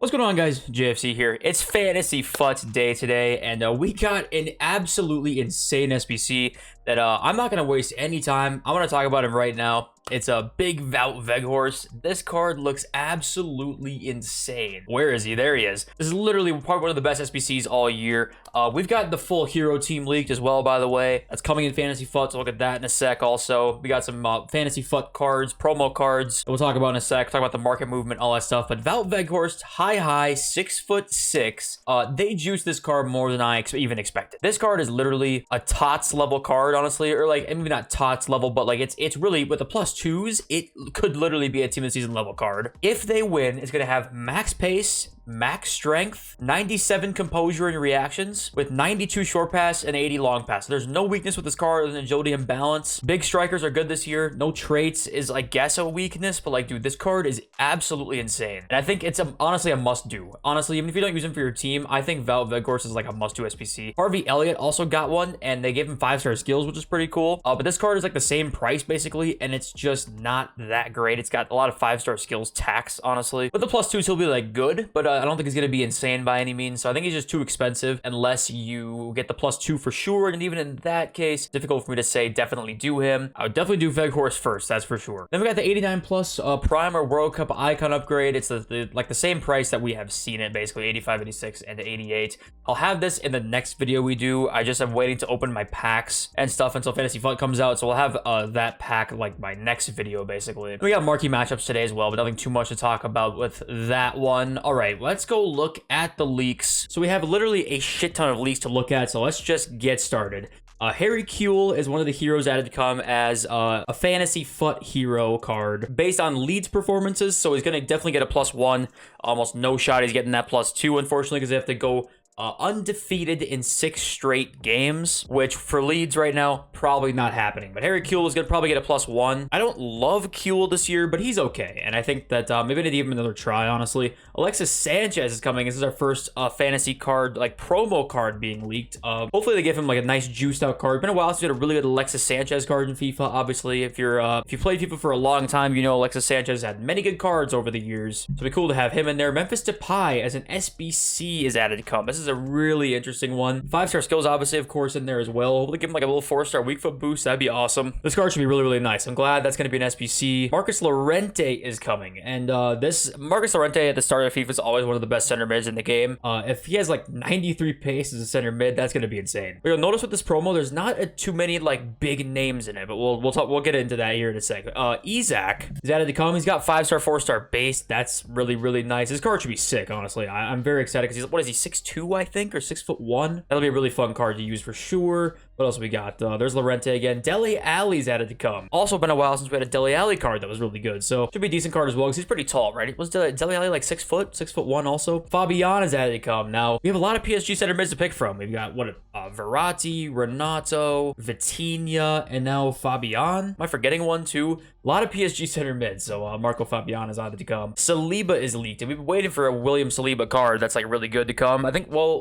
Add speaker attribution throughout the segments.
Speaker 1: What's going on, guys? JFC here. It's Fantasy FUT day today, and we got an absolutely insane SBC that I'm not going to waste any time. I want to talk about him right now. It's a big Wout Weghorst. This card looks absolutely insane. Where is he? There he is. This is literally probably one of the best SBCs all year. We've got the full hero team leaked as well, by the way. That's coming in Fantasy FUT, so look at that in a sec also. We got some Fantasy FUT cards, promo cards that we'll talk about in a sec. Talk about the market movement, all that stuff. But Wout Weghorst, high, 6'6". They juiced this card more than I even expected. This card is literally a TOTS level card, honestly. Or like, maybe not TOTS level, but like it's really, with the +2s, it could literally be a team of the season level card. If they win, it's going to have max pace, max strength, 97 composure and reactions, with 92 short pass and 80 long pass. There's no weakness with this card other than agility and balance. Big strikers are good this year. No traits is, I guess, a weakness, but like, dude, this card is absolutely insane. And I think it's honestly a must-do. Honestly, even if you don't use him for your team, I think Wout Weghorst is like a must-do SBC. Harvey Elliott also got one, and they gave him 5-star skills, which is pretty cool. But this card is like the same price, basically, and it's just not that great. It's got a lot of 5-star skills tax, honestly. With the +2s, he'll be like good, but I don't think he's going to be insane by any means. So I think he's just too expensive unless you get the +2 for sure. And even in that case, difficult for me to say definitely do him. I would definitely do Weghorst first, that's for sure. Then we got the 89 plus Prime or World Cup icon upgrade. It's like the same price that we have seen it, basically 85, 86, and 88. I'll have this in the next video we do. I just am waiting to open my packs and stuff until Fantasy FUT comes out. So we'll have that pack like my next video, basically. We got marquee matchups today as well, but nothing too much to talk about with that one. All right, let's go look at the leaks. So we have literally a shit ton of leaks to look at, so let's just get started. Harry Kuehl is one of the heroes added to come as a Fantasy FUT hero card based on Leeds performances, so he's going to definitely get a +1. Almost no shot he's getting that +2, unfortunately, because they have to go undefeated in 6 straight games, which for Leeds right now, probably not happening. But Harry Kuehl is going to probably get a +1. I don't love Kuehl this year, but he's okay. And I think that maybe I need to give him another try, honestly. Alexis Sanchez is coming. This is our first fantasy card, like promo card being leaked. Hopefully they give him like a nice juiced out card. It's been a while since we had a really good Alexis Sanchez card in FIFA. Obviously, if you played FIFA for a long time, you know Alexis Sanchez had many good cards over the years. So it'd be cool to have him in there. Memphis Depay as an SBC is added to come. This is a really interesting one. 5-star skills, obviously, of course, in there as well. We'll give him like a little 4-star weak foot boost. That'd be awesome. This card should be really nice. I'm glad that's going to be an SBC. Marcus Llorente is coming, and this Marcus Llorente at the start of FIFA is always one of the best center mids in the game. If he has like 93 pace as a center mid, that's going to be insane. But you'll notice with this promo, there's not too many like big names in it, but we'll get into that here in a second. Isaac is added to come. He's got 5-star, 4-star base. That's really nice. This card should be sick, honestly. I'm very excited because what is he, 6'2", I think, or 6'1"? That'll be a really fun card to use for sure. What else we got? There's Llorente again. Dele Alli's added to come. Also been a while since we had a Dele Alli card that was really good. So should be a decent card as well because he's pretty tall, right? Was Dele Alli like 6 foot? 6'1" also? Fabian is added to come. Now, we have a lot of PSG center mids to pick from. We've got, Verratti, Renato, Vitinha, and now Fabian. Am I forgetting one too? A lot of PSG center mids. So Marco Fabian is added to come. Saliba is leaked. And we've been waiting for a William Saliba card that's like really good to come.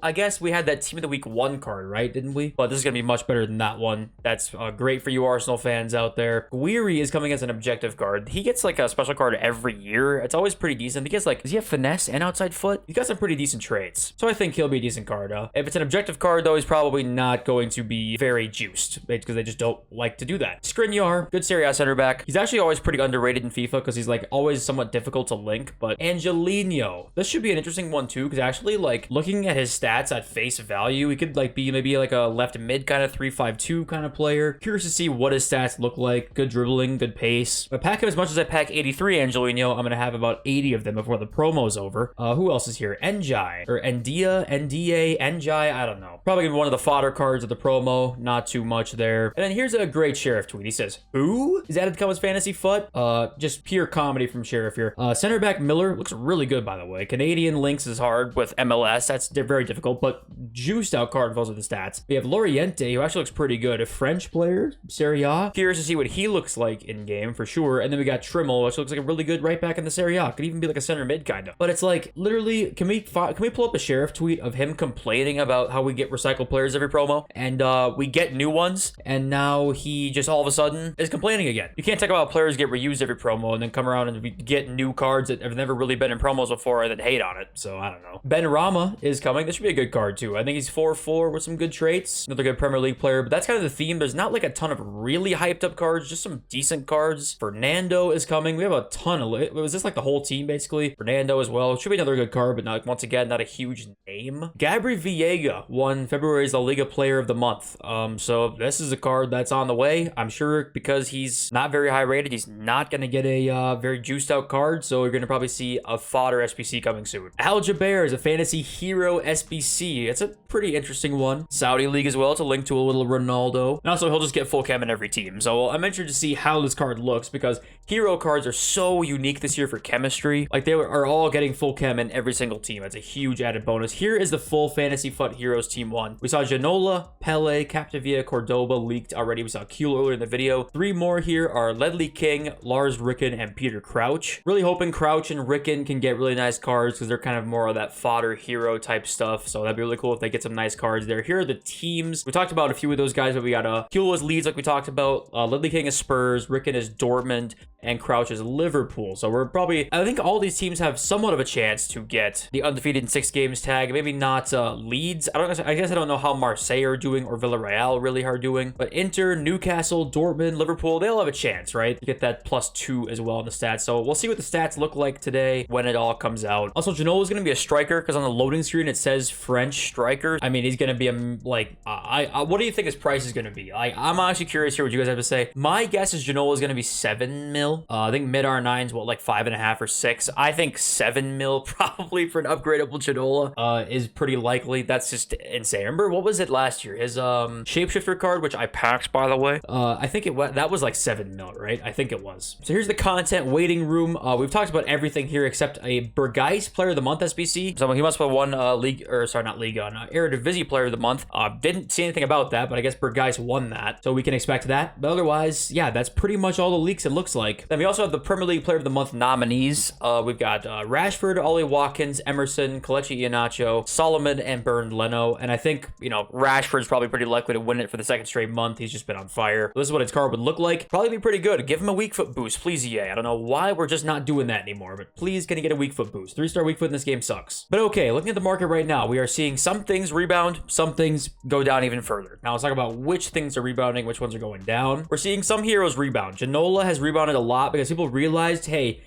Speaker 1: I guess we had that Team of the Week 1 card, right? Didn't we? But this is going to be much better than that one. That's great for you Arsenal fans out there. Guiri is coming as an objective card. He gets like a special card every year. It's always pretty decent. He gets like, does he have finesse and outside foot? He's got some pretty decent traits. So I think he'll be a decent card. If it's an objective card though, he's probably not going to be very juiced because they just don't like to do that. Skriniar, good Serie A center back. He's actually always pretty underrated in FIFA because he's like always somewhat difficult to link. But Angelino, this should be an interesting one too because actually like looking at his stats at face value, he could like be maybe like a left mid kind of 3-5-2 kind of player. Curious to see what his stats look like. Good dribbling, good pace. If I pack him as much as I pack 83 Angelino, I'm going to have about 80 of them before the promo's over. Who else is here? Njai or Ndia, Njai, I don't know. Probably gonna be one of the fodder cards of the promo. Not too much there. And then here's a great Sheriff tweet. He says, who is added to come as Fantasy FUT? Just pure comedy from Sheriff here. Center back Miller looks really good, by the way. Canadian links is hard with MLS. That's very difficult, but juiced out card with the stats. We have Loriente, who who actually looks pretty good. A French player, Serie A. Curious to see what he looks like in game for sure. And then we got Trimmel, which looks like a really good right back in the Serie A. Could even be like a center mid kind of. But it's like literally, can we pull up a Sheriff tweet of him complaining about how we get recycled players every promo and we get new ones, and now he just all of a sudden is complaining again. You can't talk about players get reused every promo and then come around and we get new cards that have never really been in promos before and then hate on it. So I don't know. Ben Rama is coming. This should be a good card too. I think he's 4-4 with some good traits. Another good Premier League player, but that's kind of the theme. There's not like a ton of really hyped up cards, just some decent cards. Fernando is coming. We have a ton of it. Was this like the whole team basically? Fernando as well. Should be another good card, but not, once again, not a huge name. Gabri Villegas won February's La Liga Player of the Month. So this is a card that's on the way. I'm sure because he's not very high rated, he's not going to get a very juiced out card. So you're going to probably see a fodder SBC coming soon. Al Jaber is a fantasy hero SBC. It's a pretty interesting one. Saudi League as well. It's a link to a little Ronaldo. And also he'll just get full chem in every team. So I'm interested to see how this card looks because hero cards are so unique this year for chemistry. Like they are all getting full chem in every single team. It's a huge added bonus. Here is the full fantasy FUT heroes team 1. We saw Ginola, Pele, Capdevia, Cordoba leaked already. We saw Kuhl earlier in the video. 3 more here are Ledley King, Lars Ricken, and Peter Crouch. Really hoping Crouch and Ricken can get really nice cards because they're kind of more of that fodder hero type stuff. So that'd be really cool if they get some nice cards there. Here are the teams. We talked about a few of those guys, but we got Kuhl was Leeds like we talked about. Ledley King is Spurs, Ricken is Dortmund, and Crouch is Liverpool. So we're probably, I think all these teams have somewhat of a chance to get the undefeated in 6 games tag. Maybe not Leeds. I guess I don't know how Marseille are doing or Villarreal really are doing, but Inter, Newcastle, Dortmund, Liverpool, they all have a chance, right? To get that +2 as well in the stats. So we'll see what the stats look like today when it all comes out. Also, Ginola is going to be a striker because on the loading screen it says French striker. I mean, he's going to be a like, what do you think his price is going to be? Like, I'm actually curious here what you guys have to say. My guess is Ginola is going to be 7 mil. I think mid R9's what, like 5.5 or 6. I think 7 mil probably for an upgradable Ginola is pretty likely. That's just insane. Remember what was it last year? His shapeshifter card, which I packed by the way. I think that was like 7 mil, right? I think it was. So here's the content waiting room. We've talked about everything here except a Berghuis Player of the Month SBC. So he must have won league, or sorry, not league, Eredivisie Player of the Month. Didn't see anything about that, but I guess Berghuis won that, so we can expect that. But otherwise, yeah, that's pretty much all the leaks it looks like. Then we also have the Premier League Player of the Month nominees. We've got Rashford, Ollie Watkins, Emerson, Kelechi Iheanacho, Solomon, and Bernd Leno. And I think, you know, Rashford's probably pretty likely to win it for the 2nd straight month. He's just been on fire. This is what his card would look like. Probably be pretty good. Give him a weak foot boost, please, EA. I don't know why we're just not doing that anymore, but please, can he get a weak foot boost? 3-star weak foot in this game sucks. But okay, looking at the market right now, we are seeing some things rebound, some things go down even further. Now let's talk about which things are rebounding, which ones are going down. We're seeing some heroes rebound. Ginola has rebounded a lot because people realized, hey,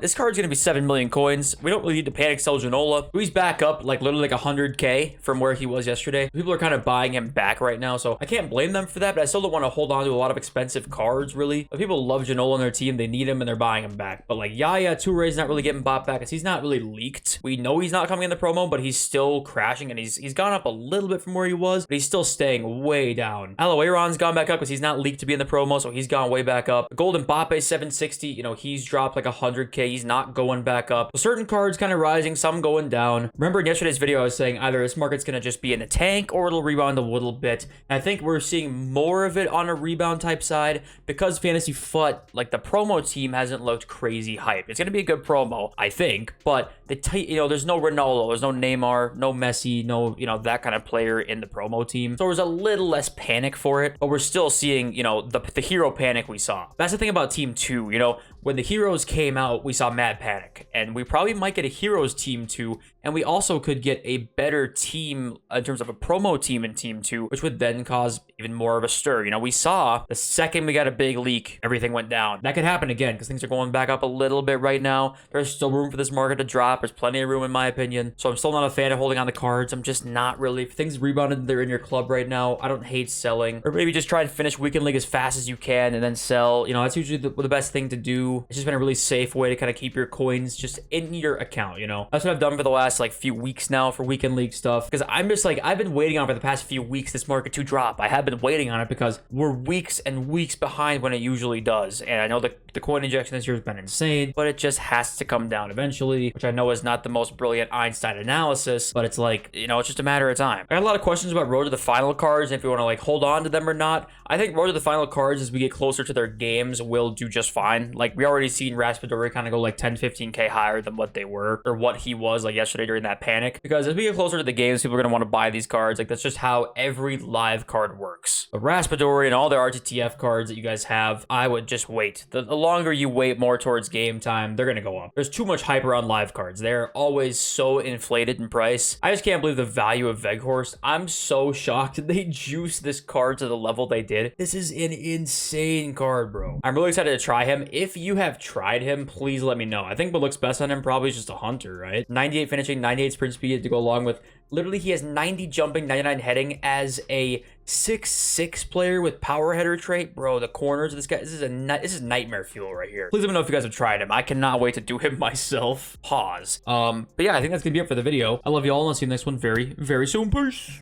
Speaker 1: this card's going to be 7 million coins. We don't really need to panic sell Ginola. He's back up like literally like 100K from where he was yesterday. People are kind of buying him back right now, so I can't blame them for that, but I still don't want to hold on to a lot of expensive cards, really. But people love Ginola on their team. They need him, and they're buying him back. But like Yaya Touré's not really getting bought back because he's not really leaked. We know he's not coming in the promo, but he's still crashing, and he's gone up a little bit from where he was, but he's still staying way down. Aloeiron's gone back up because he's not leaked to be in the promo, so he's gone way back up. Golden Mbappe 760, you know, he's dropped like 100K. He's not going back up. So certain cards kind of rising, some going down. Remember in yesterday's video, I was saying either this market's going to just be in a tank or it'll rebound a little bit. And I think we're seeing more of it on a rebound type side because Fantasy FUT, like the promo team hasn't looked crazy hype. It's going to be a good promo, I think, but you know, there's no Ronaldo, there's no Neymar, no Messi, no, you know, that kind of player in the promo team. So there's a little less panic for it, but we're still seeing, you know, the hero panic we saw. That's the thing about Team 2, you know, when the heroes came out, we saw mad panic, and we probably might get a heroes Team 2, and we also could get a better team in terms of a promo team in Team 2, which would then cause even more of a stir. You know, we saw the second we got a big leak, everything went down. That could happen again because things are going back up a little bit right now. There's still room for this market to drop. There's plenty of room in my opinion. So I'm still not a fan of holding on the cards. I'm just not really. If things rebounded, they're in your club right now. I don't hate selling. Or maybe just try and finish weekend league as fast as you can and then sell. You know, that's usually the best thing to do. 2. It's just been a really safe way to kind of keep your coins just in your account, you know? That's what I've done for the last like few weeks now for weekend league stuff, because I'm just like, I've been waiting on for the past few weeks this market to drop. I have been waiting on it because we're weeks and weeks behind when it usually does. And I know the coin injection this year has been insane, but it just has to come down eventually, which I know is not the most brilliant Einstein analysis, but it's like, you know, it's just a matter of time. I got a lot of questions about Road to the Final cards, and if you want to like hold on to them or not. I think Road to the Final cards, as we get closer to their games, will do just fine. Like, we already seen Raspadori kind of go like 10-15k higher than what they were, or what he was like yesterday during that panic, because as we get closer to the games, people are going to want to buy these cards. Like, that's just how every live card works. But Raspadori and all the RTTF cards that you guys have, I would just wait. The longer you wait more towards game time, they're going to go up. There's too much hype around live cards. They're always so inflated in price. I just can't believe the value of Veghorst. I'm so shocked they juiced this card to the level they did. This is an insane card, bro. I'm really excited to try him. If you have tried him, please let me know. I think what looks best on him probably is just a hunter, right? 98 finishing, 98 sprint speed to go along with. Literally, he has 90 jumping, 99 heading as a 6'6" player with power header trait. Bro, the corners of this guy, this is nightmare fuel right here. Please let me know if you guys have tried him. I cannot wait to do him myself. Pause. But yeah, I think that's gonna be it for the video. I love you all, and I'll see you in the next one very, very soon. Peace.